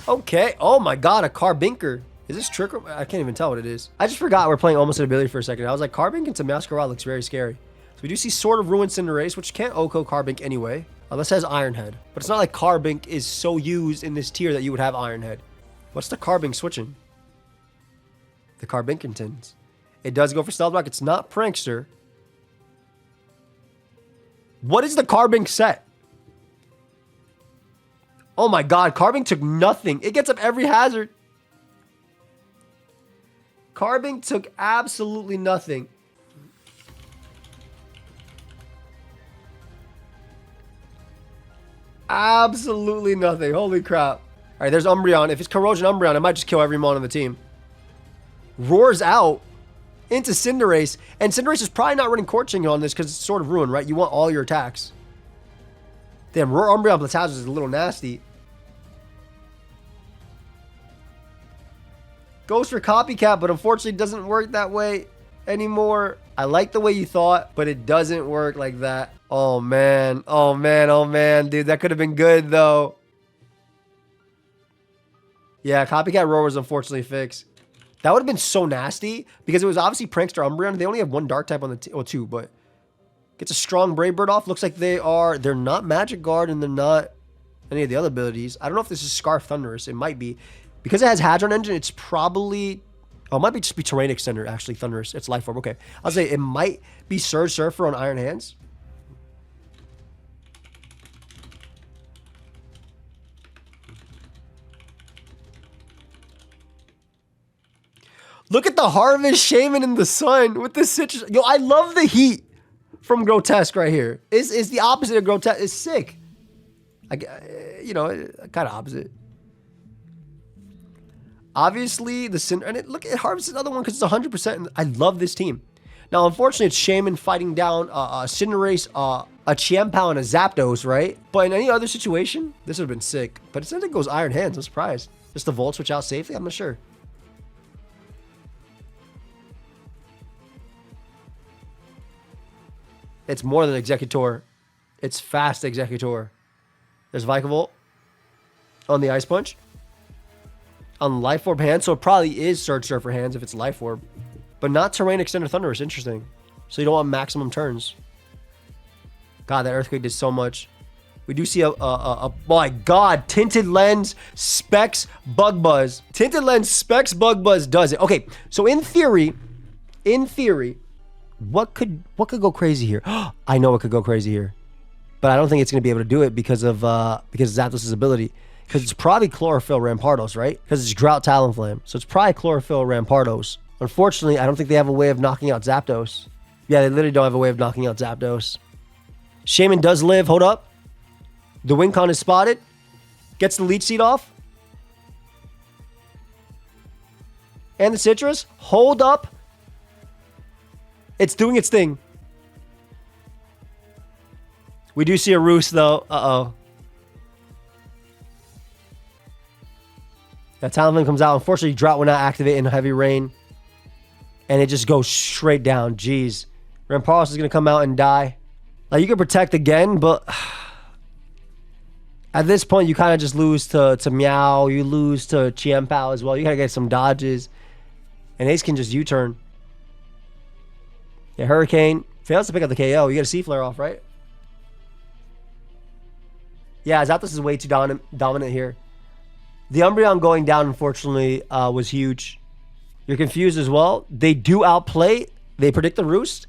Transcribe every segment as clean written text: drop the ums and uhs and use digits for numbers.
Okay. Oh my god, a Carbinker. Is this trick? I can't even tell what it is. I just forgot we're playing almost an ability for a second. I was like, Carbink into Masquerade looks very scary. So we do see Sword of Ruin Cinderace, which can't Oko Carbink anyway. Unless it has Iron Head. But it's not like Carbink is so used in this tier that you would have Iron Head. What's the Carbink switching? The Carbinkintons. It does go for Stealth Rock. It's not Prankster. What is the Carbink set? Oh my god, Carbink took nothing. It gets up every hazard. Carbink took absolutely nothing. Absolutely nothing. Holy crap. All right, there's Umbreon. If it's Corrosion Umbreon, it might just kill every mon on the team. Roars out into Cinderace. And Cinderace is probably not running Corching on this because it's Sword of Ruin, right? You want all your attacks. Damn, Roar Umbreon plus Hazard is a little nasty. Goes for Copycat, but unfortunately it doesn't work that way anymore. I like the way you thought, but it doesn't work like that. Oh, man. Oh, man. Oh, man. Dude, that could have been good, though. Yeah, Copycat Roar was unfortunately fixed. That would have been so nasty because it was obviously Prankster Umbreon. They only have one Dark type on the team. Well, two, but gets a strong Brave Bird off. Looks like they're not Magic Guard and they're not any of the other abilities. I don't know if this is Scarf Thunderous. It might be. Because it has Hadron Engine, it's probably... Oh, it might just be Terrain Extender, actually, Thunderous. It's Life Orb, okay. I'll say it might be Surge Surfer on Iron Hands. Look at the Harvest Shaman in the sun with the citrus. Yo, I love the heat from Grotesque right here. Is the opposite of Grotesque. It's sick. You know, kind of opposite. Obviously, the Cinder... And look at Harvest, another one because it's 100%. I love this team. Now, unfortunately, it's Shaman fighting down a Cinderace, a Chiempao, and a Zapdos, right? But in any other situation, this would have been sick. But it says it goes Iron Hands. I'm surprised. Just the Volt switch out safely? I'm not sure. It's more than Executor. It's fast Executor. There's Vikavolt on the Ice Punch. On Life Orb hands, so it probably is Surge Surfer hands if it's Life Orb. But not Terrain Extender Thunderous. Interesting. So you don't want maximum turns. God, that Earthquake did so much. We do see oh my god, Tinted Lens, Specs, Bug Buzz. Tinted Lens, Specs, Bug Buzz does it. Okay, so in theory, what could go crazy here? I know what could go crazy here. But I don't think it's going to be able to do it because of Zapdos' ability. Because it's probably Chlorophyll Rampardos, right? Because it's Drought Talonflame. So it's probably Chlorophyll Rampardos. Unfortunately, I don't think they have a way of knocking out Zapdos. Yeah, they literally don't have a way of knocking out Zapdos. Shaman does live. Hold up. The Wincon is spotted. Gets the Leech Seed off. And the Citrus. Hold up. It's doing its thing. We do see a Roost, though. Uh-oh. That Talonflame comes out. Unfortunately, Drought will not activate in Heavy Rain. And it just goes straight down. Jeez. Rampardos is going to come out and die. Now, you can protect again, but... At this point, you kind of just lose to Meow. You lose to Chiempao as well. You got to get some dodges. And Ace can just U-turn. Yeah, Hurricane. Fails to pick up the KO. You get a C-Flare off, right? Yeah, Zapdos is way too dominant here. The Umbreon going down, unfortunately, was huge. You're confused as well. They do outplay. They predict the Roost.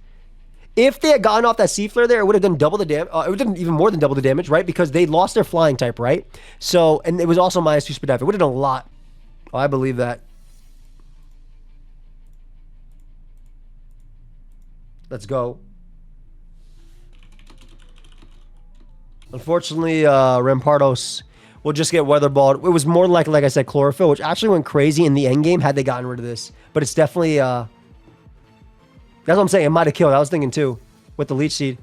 If they had gotten off that C-Flare there, it would have done double the damage. It would have done even more than double the damage, right? Because they lost their Flying type, right? So, and it was also -2 speed def. It would have done a lot. Oh, I believe that. Let's go. Unfortunately, Rampardos will just get weatherballed. It was more like I said, Chlorophyll, which actually went crazy in the end game had they gotten rid of this. But it's definitely, that's what I'm saying. It might have killed. I was thinking too, with the Leech Seed.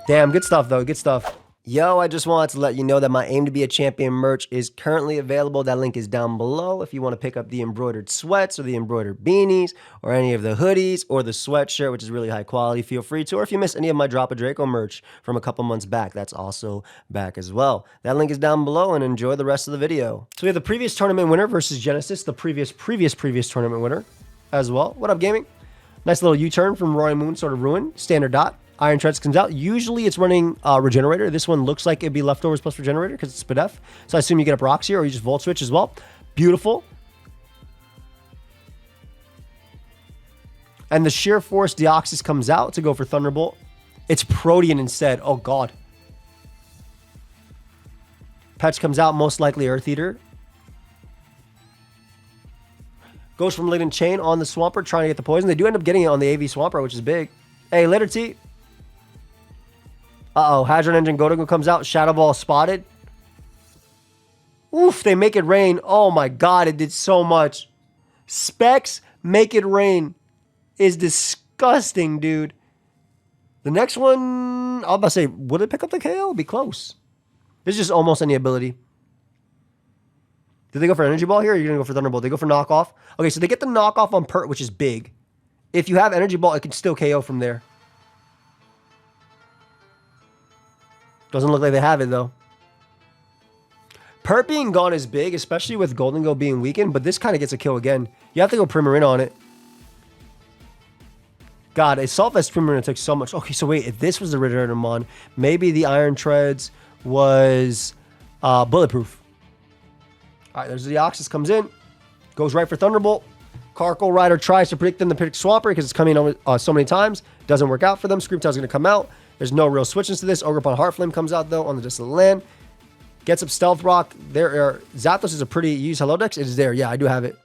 Damn, good stuff though. Good stuff. Yo, I just wanted to let you know that my Aim to Be a Champion merch is currently available. That link is down below if you want to pick up the embroidered sweats or the embroidered beanies or any of the hoodies or the sweatshirt, which is really high quality. Feel free to. Or if you missed any of my Drop a Draco merch from a couple months back, that's also back as well. That link is down below, and enjoy the rest of the video. So we have the previous tournament winner versus Genesis, the previous tournament winner as well. What up, gaming? Nice little U-turn from Roy Moon, sort of ruin. Standard dot. Iron Treads comes out. Usually it's running Regenerator. This one looks like it'd be Leftovers plus Regenerator because it's Spadef. So I assume you get up rocks here or you just Volt Switch as well. Beautiful. And the Sheer Force Deoxys comes out to go for Thunderbolt. It's Protean instead. Oh, God. Patch comes out, most likely Earth Eater. Goes from Malignant Chain on the Swampert, trying to get the poison. They do end up getting it on the AV Swampert, which is big. Hey, later, T. Uh-oh, Hadron Engine Godogo comes out. Shadow Ball spotted. Oof, they make it rain. Oh my God, it did so much. Specs Make It Rain is disgusting, dude. The next one, I was about to say, would it pick up the KO? It'd be close. This is just almost any ability. Did they go for Energy Ball here or are you going to go for Thunderbolt? They go for Knockoff. Okay, so they get the Knockoff on Pert, which is big. If you have Energy Ball, it can still KO from there. Doesn't look like they have it, though. Pert being gone is big, especially with Golden Go being weakened, but this kind of gets a kill again. You have to go Primarina on it. God, Assault Vest Primarina took so much. Okay, so wait, if this was the Regenerator Mon, maybe the Iron Treads was Bulletproof. All right, there's the Deoxys comes in. Goes right for Thunderbolt. Carkle Rider tries to predict them to pick Swampert because it's coming on so many times. Doesn't work out for them. Screamtail's going to come out. There's no real switches to this. Ogrepon Heartflame comes out, though, on the distant land. Gets up Stealth Rock. Zapdos is a pretty used Hello Dex. It is there. Yeah, I do have it.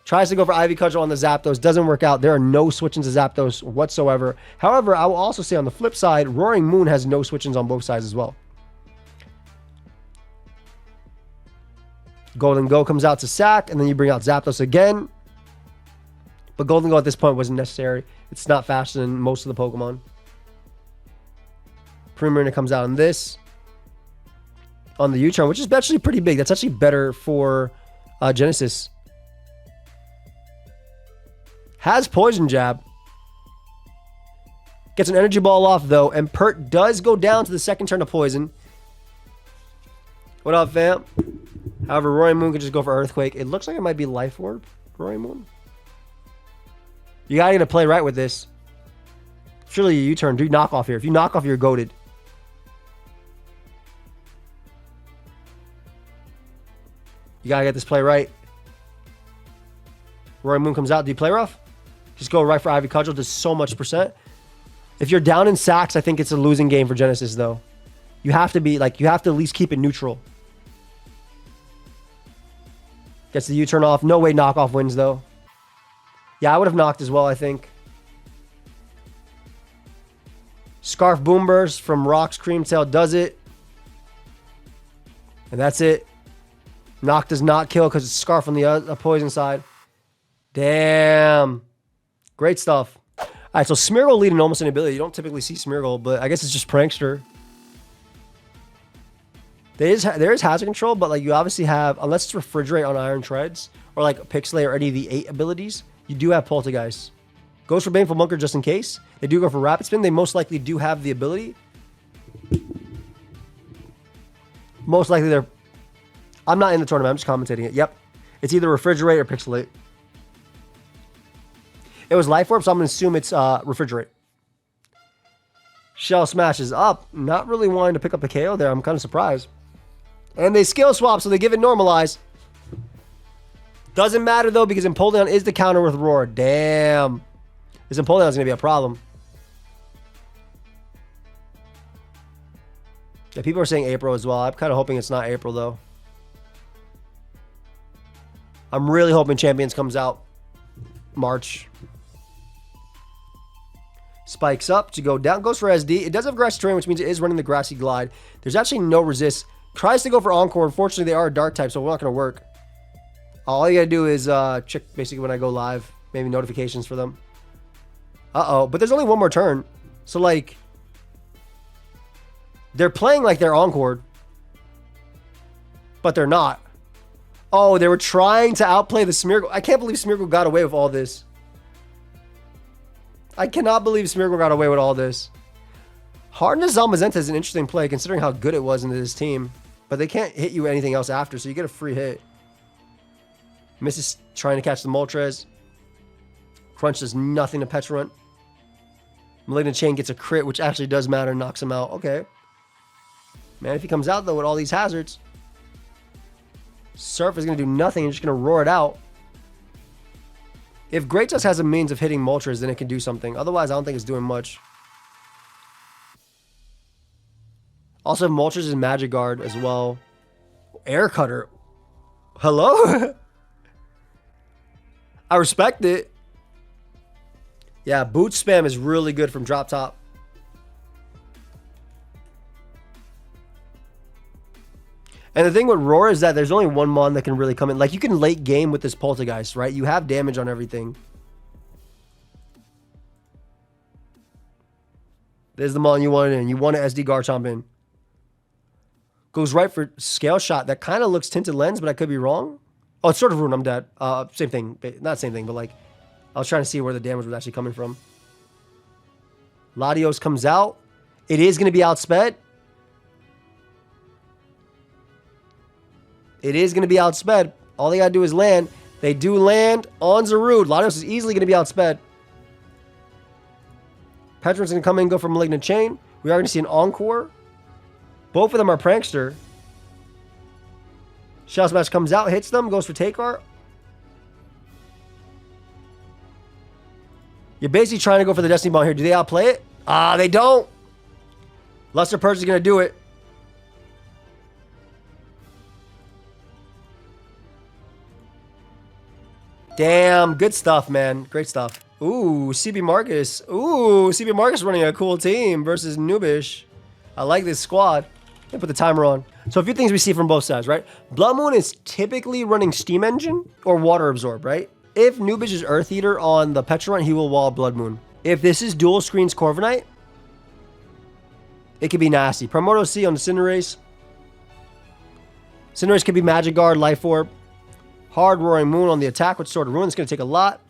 Tries to go for Ivy Cudgel on the Zapdos. Doesn't work out. There are no switch-ins to Zapdos whatsoever. However, I will also say on the flip side, Roaring Moon has no switch-ins on both sides as well. Golden Go comes out to sack, and then you bring out Zapdos again. But Golden Go at this point wasn't necessary. It's not faster than most of the Pokemon. Primarina comes out on this. On the U-turn, which is actually pretty big. That's actually better for Genesis. Has Poison Jab. Gets an Energy Ball off, though. And Pert does go down to the second turn of Poison. What up, fam? However, Roaring Moon could just go for Earthquake. It looks like it might be Life Orb. Roaring Moon. You gotta get to play right with this. Surely you U-turn. Do knock off here. If you knock off, you're goated. You gotta get this play right. Roaring Moon comes out. Do you play rough? Just go right for Ivy Cudgel. Does so much percent. If you're down in sacks, I think it's a losing game for Genesis, though. You have to be like, you have to at least keep it neutral. Gets the U-turn off. No way knockoff wins, though. Yeah, I would have knocked as well, I think. Scarf Boomburst from Rock's Creamtail does it. And that's it. Knock does not kill because it's Scarf on the poison side. Damn. Great stuff. All right, so Smeargle leading almost an ability. You don't typically see Smeargle, but I guess it's just Prankster. There is Hazard Control, but like you obviously have, unless it's Refrigerate on Iron Treads, or like Pixelate or any of the 8 abilities, you do have Poltergeist. Goes for Baneful Bunker just in case. They do go for Rapid Spin. They most likely do have the ability. Most likely they're... I'm not in the tournament. I'm just commentating it. Yep. It's either Refrigerate or Pixelate. It was Life Orb, so I'm going to assume it's Refrigerate. Shell Smash is up. Not really wanting to pick up the KO there. I'm kind of surprised. And they skill swap, so they give it Normalize. Doesn't matter, though, because Empoleon is the counter with Roar. Damn. This Empoleon is going to be a problem. Yeah, people are saying April as well. I'm kind of hoping it's not April, though. I'm really hoping Champions comes out March. Spikes up to go down. Goes for SD. It does have Grassy Terrain, which means it is running the Grassy Glide. There's actually no resist. Tries to go for Encore. Unfortunately, they are a Dark type, so we're not going to work. All you got to do is check basically when I go live. Maybe notifications for them. Uh-oh. But there's only one more turn. So, like... They're playing like they're encored, but they're not. Oh, they were trying to outplay the Smeargle. I can't believe Smeargle got away with all this. I cannot believe Smeargle got away with all this. Hardness Zamazenta is an interesting play considering how good it was into this team. But they can't hit you anything else after, so you get a free hit. Misses trying to catch the Moltres. Crunch does nothing to Petrarunt. Malignant Chain gets a crit, which actually does matter, knocks him out. Okay. Man, if he comes out, though, with all these hazards, Surf is going to do nothing and just going to roar it out. If Great Tusk has a means of hitting Moltres, then it can do something. Otherwise, I don't think it's doing much. Also, Moltres is Magic Guard as well. Air Cutter. Hello? I respect it. Yeah, boot spam is really good from drop top. And the thing with Roar is that there's only one mon that can really come in. Like, you can late game with this Poltergeist, right? You have damage on everything. There's the mon you want in. You want an SD Garchomp in. Goes right for Scale Shot. That kind of looks Tinted Lens, but I could be wrong. Oh, it's sort of Ruin. I'm dead. Same thing. Not same thing, but like, I was trying to see where the damage was actually coming from. Latios comes out. It is going to be outsped. It is going to be outsped. All they got to do is land. They do land on Zarude. Latios is easily going to be outsped. Petrarunt's going to come in and go for Malignant Chain. We are going to see an Encore. Both of them are Prankster. Shell Smash comes out, hits them, goes for Takar. You're basically trying to go for the Destiny Ball here. Do they outplay it? They don't. Luster Purge is going to do it. Damn, good stuff, man. Great stuff. Ooh, CB Marcus. Ooh, CB Marcus running a cool team versus Noobish. I like this squad. Let me put the timer on. So a few things we see from both sides, right? Blood Moon is typically running Steam Engine or Water Absorb, right? If Noobish is Earth Eater on the Petrarunt, he will wall Blood Moon. If this is dual screens Corviknight, it could be nasty. Primordial Sea on the Cinderace. Cinderace could be Magic Guard, Life Orb. Hard Roaring Moon on the attack with Sword of Ruin. It's going to take a lot.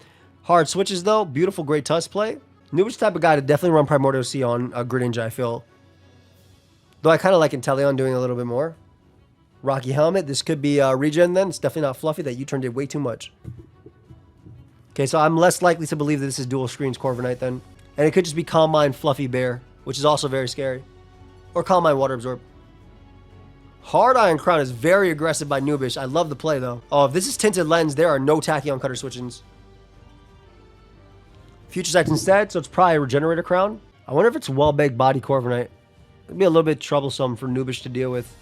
Hard switches, though. Beautiful Great Tusk play. Noobish type of guy to definitely run Primordial Sea on a Greninja, I feel. Though I kind of like Inteleon doing a little bit more. Rocky Helmet. This could be regen then. It's definitely not Fluffy. That U-turn did way too much. Okay, so I'm less likely to believe that this is dual screens Corviknight then. And it could just be Calm Mind Fluffy Bear, which is also very scary. Or Calm Mind Water Absorb. Hard Iron Crown is very aggressive by Noobish. I love the play, though. Oh, if this is Tinted Lens, there are no Tachyon Cutter switch-ins. Future Sight instead, so it's probably a Regenerator Crown. I wonder if it's Well-Baked Body Corviknight. It'd be a little bit troublesome for Noobish to deal with.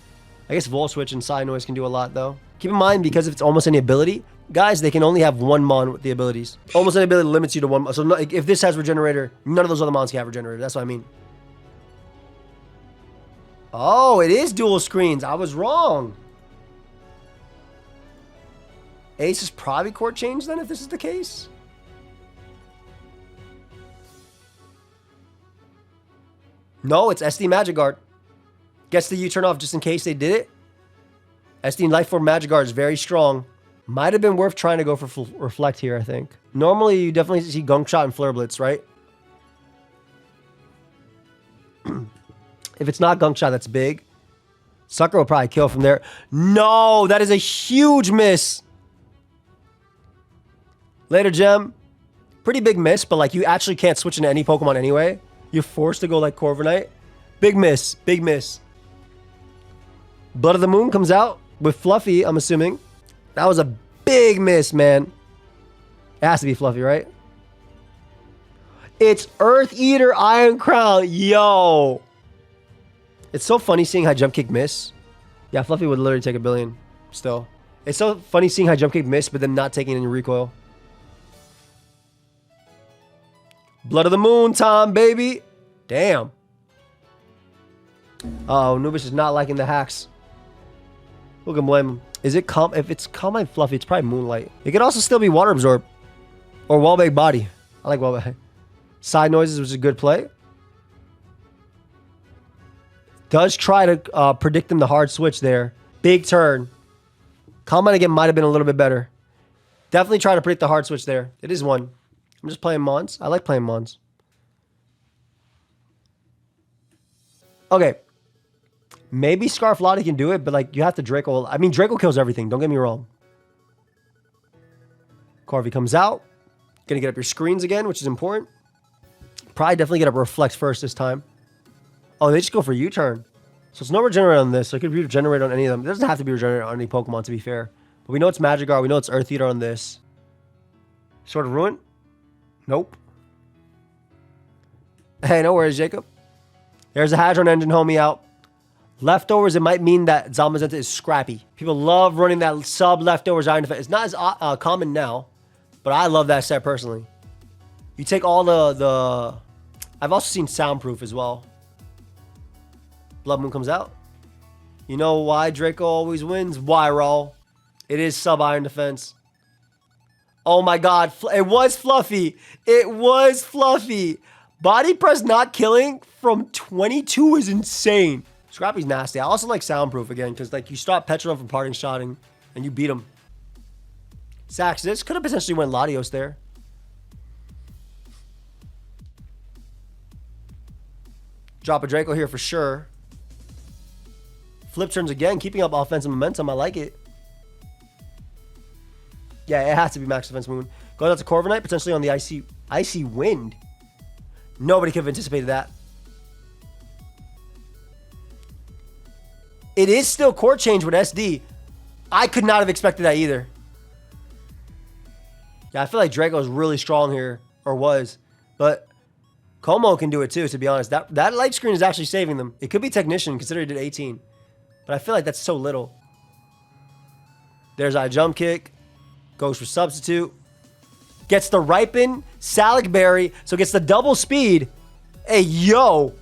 I guess Volt Switch and Side Noise can do a lot, though. Keep in mind, because if it's almost any ability, guys, they can only have one mon with the abilities. Almost any ability limits you to one. So no, if this has Regenerator, none of those other mons can have Regenerator. That's what I mean. Oh, it is dual screens. I was wrong. Ace is probably court change then, if this is the case. No, it's SD Magic Guard. Gets the U-turn off just in case they did it. SD Life Form Magic Guard is very strong. Might have been worth trying to go for Reflect here, I think. Normally, you definitely see Gunk Shot and Flare Blitz, right? If it's not Gunk Shot, that's big. Sucker will probably kill from there. No, that is a huge miss. Later, Gem. Pretty big miss, but like you actually can't switch into any Pokemon anyway. You're forced to go like Corviknight. Big miss. Big miss. Blood of the Moon comes out with Fluffy, I'm assuming. That was a big miss, man. It has to be Fluffy, right? It's Earth Eater Iron Crown. Yo. It's so funny seeing High Jump Kick miss. Yeah, Fluffy would literally take a billion still. It's so funny seeing High Jump Kick miss, but then not taking any recoil. Blood of the Moon time, baby. Damn. Uh-oh, Noobish is not liking the hacks. Who can blame him? Is it if it's Calm Mind Fluffy, it's probably Moonlight. It could also still be Water Absorb. Or Well-Baked Body. I like Well-Baked. Side Noises, which is a good play. Does try to predict them the hard switch there. Big turn. Combine again might have been a little bit better. Definitely trying to predict the hard switch there. It is one. I'm just playing Mons. I like playing Mons. Okay. Maybe Scarf Lottie can do it, but like you have to Draco. I mean, Draco kills everything. Don't get me wrong. Corvi comes out. Gonna get up your screens again, which is important. Probably definitely get up Reflect first this time. Oh, they just go for U-turn. So it's no regenerate on this. So it could be regenerate on any of them. It doesn't have to be regenerate on any Pokemon, to be fair. But we know it's Magikarp. We know it's Earth Eater on this. Sword of Ruin? Nope. Hey, no worries, Jacob. There's a Hadron Engine homie out. Leftovers, it might mean that Zamazenta is scrappy. People love running that sub leftovers Iron Defense. It's not as common now, but I love that set personally. You take all the... I've also seen Soundproof as well. Blood Moon comes out. You know why Draco always wins? Why, Roll? It is sub Iron Defense. Oh my god. It was Fluffy. It was Fluffy. Body press not killing from 22 is insane. Scrappy's nasty. I also like Soundproof again because like you stop Petron from parting shotting and you beat him. Sax, this could have potentially went Latios there. Drop a Draco here for sure. Flip turns again, keeping up offensive momentum. I like it. Yeah, it has to be Max Defense Moon. Goes out to Corviknight, potentially on the Icy Wind. Nobody could have anticipated that. It is still core change with SD. I could not have expected that either. Yeah, I feel like Draco is really strong here, or was. But Como can do it too, to be honest. That light screen is actually saving them. It could be Technician, considering he did 18. But I feel like that's so little. There's our jump kick. Goes for Substitute. Gets the Ripen, Salic Berry, so gets the double speed. Hey, yo.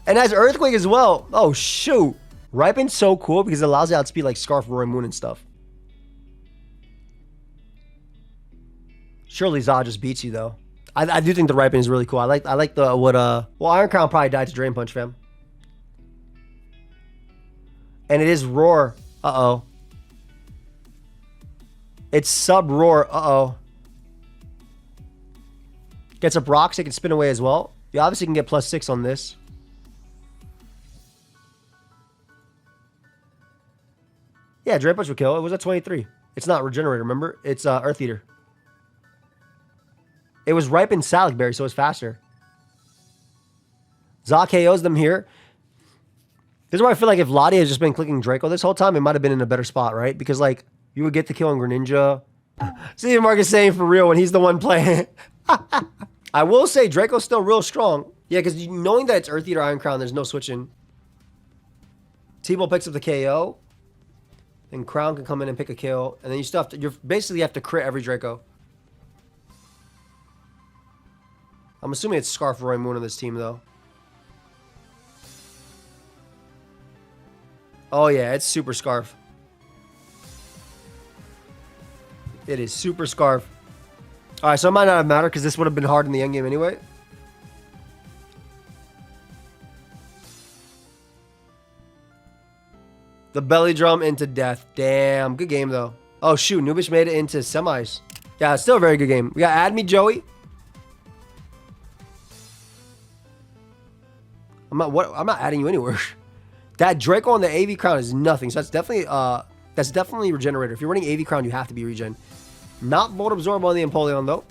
And has Earthquake as well. Oh, shoot. Ripen's so cool because it allows you to outspeed like Scarf, Roy Moon, and stuff. Surely Zod just beats you, though. I do think the Ripen is really cool. I like the, well, Iron Crown probably died to Drain Punch, fam. And it is Roar. Uh-oh. It's Sub Roar. Uh-oh. Gets a Brox. It can spin away as well. You obviously can get +6 on this. Yeah, Drain Punch would kill. It was at 23. It's not Regenerator, remember? It's Earth Eater. It was Ripened Salic Berry, so it's faster. Zod KOs them here. This is why I feel like if Lottie has just been clicking Draco this whole time, it might have been in a better spot, right? Because, like, you would get the kill on Greninja. See if Marcus saying for real when he's the one playing. I will say Draco's still real strong. Yeah, because knowing that it's Earth Eater Iron Crown, there's no switching. T-Ball picks up the KO. And Crown can come in and pick a kill. And then you still have to, you basically have to crit every Draco. I'm assuming it's Scarf Roy Moon on this team, though. Oh, yeah, it's Super Scarf. It is Super Scarf. All right, so it might not have mattered because this would have been hard in the endgame anyway. The belly drum into death. Damn, good game, though. Oh, shoot, Nubish made it into semis. Yeah, it's still a very good game. We got Add Me, Joey. I'm not adding you anywhere. That Draco on the AV Crown is nothing. So that's definitely Regenerator. If you're running AV Crown, you have to be regen. Not Volt Absorb on the Empoleon, though.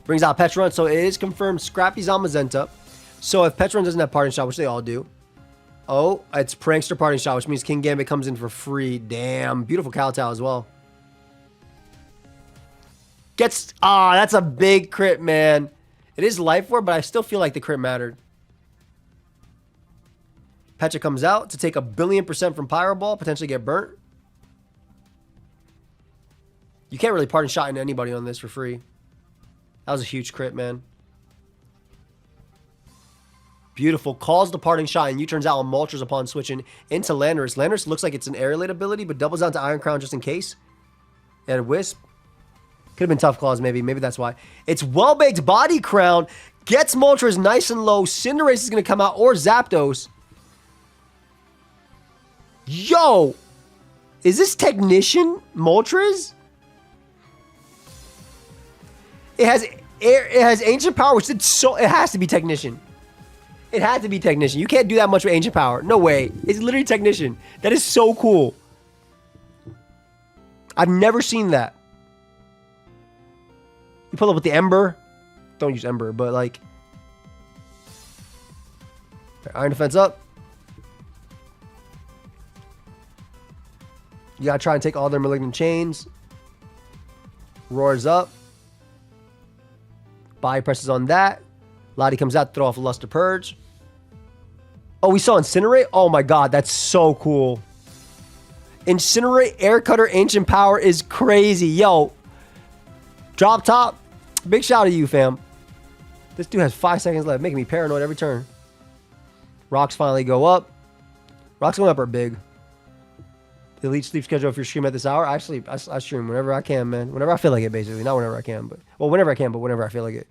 Brings out Petron. So it is confirmed Scrappy's on Mazenta. So if Petron doesn't have Parting Shot, which they all do. Oh, it's Prankster Parting Shot, which means King Gambit comes in for free. Damn. Beautiful Kowtow as well. Gets... Ah, that's a big crit, man. It is Life Orb, but I still feel like the crit mattered. Pecha comes out to take 1,000,000,000% from Pyro Ball, potentially get burnt. You can't really Parting Shot into anybody on this for free. That was a huge crit, man. Beautiful. Calls the Parting Shot, and U-turns out on Moltres upon switching into Landorus. Landorus looks like it's an Air Raid ability, but doubles down to Iron Crown just in case. And Wisp. Could have been Tough Claws, maybe. Maybe that's why. It's Well-Baked Body Crown. Gets Moltres nice and low. Cinderace is going to come out, or Zapdos. Yo! Is this Technician Moltres? It has Ancient Power, which did so... It has to be Technician. It had to be Technician. You can't do that much with Ancient Power. No way. It's literally Technician. That is so cool. I've never seen that. You pull up with the Ember. Don't use Ember, but like... Iron Defense up. You gotta try and take all their Malignant Chains. Roars up. Body presses on that. Lottie comes out to throw off a Luster Purge. Oh, we saw Incinerate? Oh my god, that's so cool. Incinerate, Air Cutter, Ancient Power is crazy. Yo. Drop top. Big shout out to you, fam. This dude has 5 seconds left, making me paranoid every turn. Rocks finally go up. Rocks going up are big. The Elite sleep schedule, if you're streaming at this hour, I sleep. I stream whenever I can, man. Whenever I feel like it, basically. Not whenever I can, but... Well, whenever I can, but whenever I feel like it.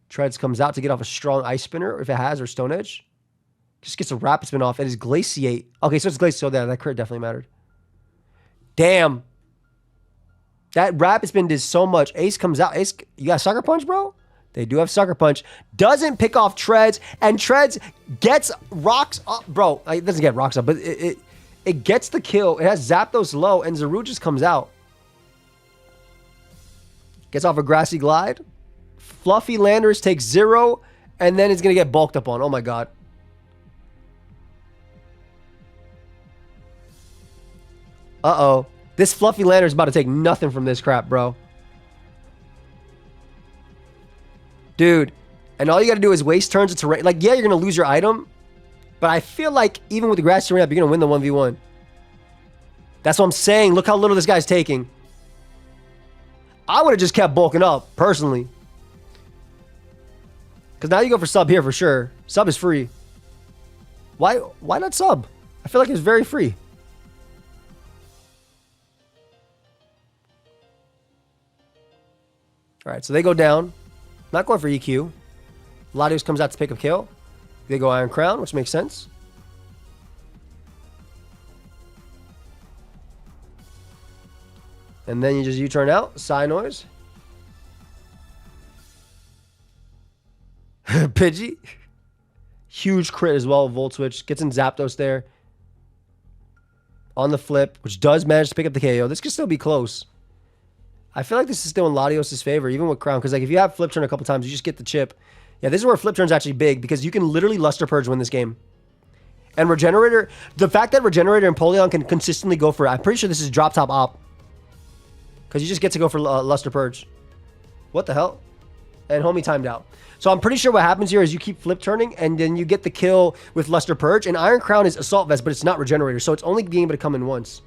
Treads comes out to get off a strong Ice Spinner, if it has, or Stone Edge. Just gets a Rapid Spin off. It is Glaciate. Okay, so it's Glaciate. So that crit definitely mattered. Damn. That Rapid Spin did so much. Ace comes out. Ace, you got Sucker Punch, bro? They do have Sucker Punch. Doesn't pick off Treads. And Treads gets rocks up. Bro, it doesn't get rocks up, but it gets the kill. It has Zapdos low, and Zaru just comes out. Gets off a Grassy Glide. Fluffy Landers takes 0, and then it's going to get bulked up on. Oh my god. Uh-oh. This Fluffy Lander is about to take nothing from this crap, bro. Dude. And all you got to do is waste turns of terrain. Like, yeah, you're going to lose your item. But I feel like even with the grass terrain up, you're going to win the 1v1. That's what I'm saying. Look how little this guy's taking. I would have just kept bulking up, personally. Because now you go for sub here for sure. Sub is free. Why not sub? I feel like it's very free. Alright, so they go down. Not going for EQ. Latios comes out to pick up kill. They go Iron Crown, which makes sense. And then you just U-turn out. Sigh noise. Pidgey. Huge crit as well. Volt Switch. Gets in Zapdos there. On the flip, which does manage to pick up the KO. This could still be close. I feel like this is still in Latios' favor, even with Crown. Because like if you have flip turn a couple times, you just get the chip. Yeah, this is where flip turn's actually big. Because you can literally Luster Purge win this game. And Regenerator, the fact that Regenerator and Poleon can consistently go for it, I'm pretty sure this is drop top op. Because you just get to go for Luster Purge. What the hell? And homie timed out. So I'm pretty sure what happens here is you keep flip turning and then you get the kill with Luster Purge. And Iron Crown is Assault Vest, but it's not Regenerator. So it's only being able to come in once.